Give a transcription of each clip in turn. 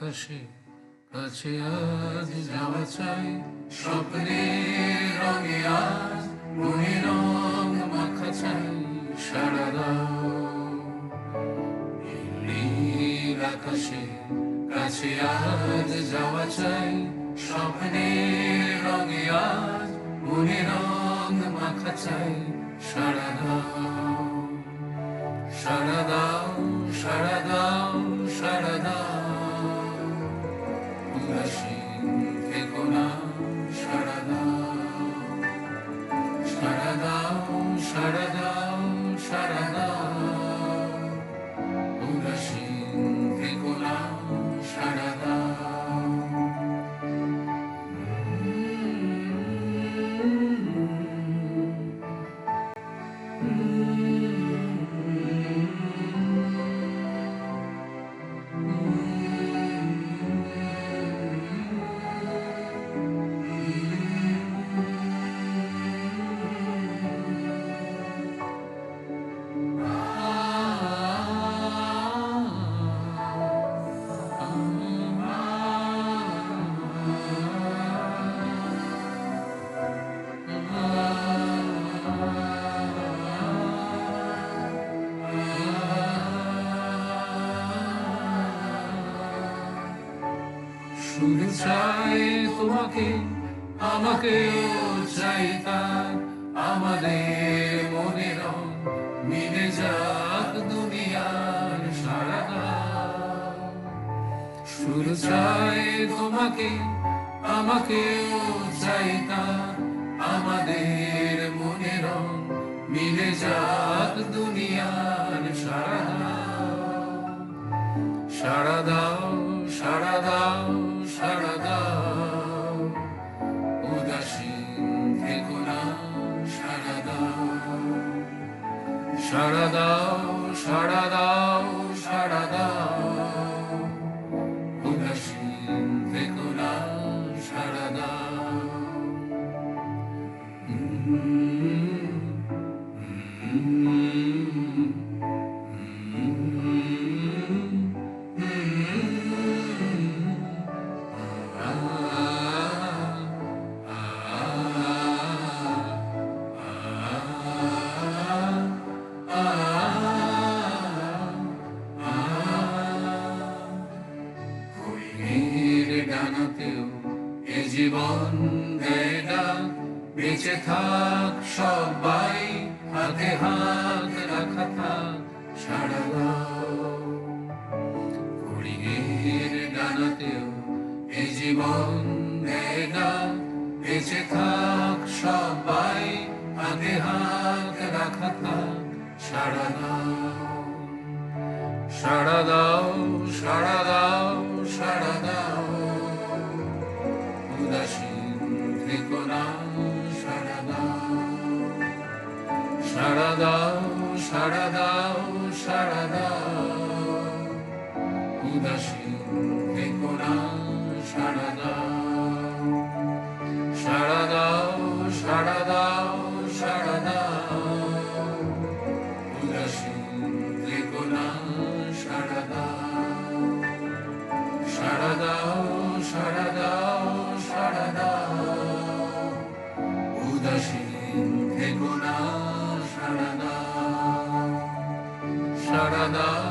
আকাশে কাছে আজ যাওয়া চাই, স্বপ্নের রঙে আজ মনে রং মাখা চাই। সারা দাও নীল আকাশে কাছে আজ যাওয়া চাই, স্বপ্নের রঙে আজ মনে রং মাখা চাই। সারা দাও সারা দাও সারা দাও সারা দাও, উদাসীন থেকো না। সারা দাও সারা দাও সারা দাও সারা দাও, উদাসীন থেকো না। সারা দাও শুধু চাই তোমাকে, আমাকেও চাই তার, আমাদের মনে রং মিলে যাক দুনিয়ার। সারা দাও শুধু চাই তোমাকে, আমাকেও চাই তার, আমাদের মনে রং মিলে যাক দুনিয়ার। সারা দাও সারা দাও সারা দাও, উদাসীন থেকো না। সারা দাও সারা দাও সারা দাও সারা দাও, উদাসীন থেকো না। সারা দাও ডানাতেও এ জীবন দেয় ডাক, বেঁচে থাক সবাই, হাতে হাত রাখা থাক। সারা দাও ফড়িংয়ের ডানাতেও এ জীবন দেয় ডাক, বেঁচে থাক সবাই, হাতে হাত রাখা থাক। সারা দাও সারা দাও সারা দাও সারা দাও, উদাসীন থেকো না। সারা দাও সারা দাও সারা দাও সারা দাও, উদাসীন থেকো না। সারা দাও সারা দাও সারা দাও সারা দাও, উদাসীন থেকো না। সারা দাও সারা দাও সারা দাও সারা দাও, উদাসীন থেকো না। সারা দাও সারা দাও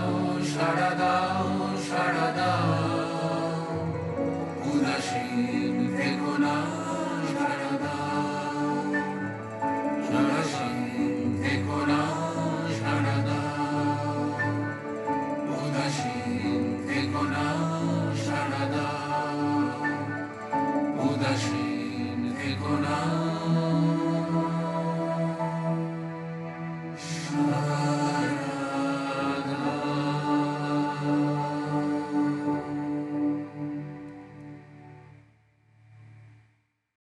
সারা দাও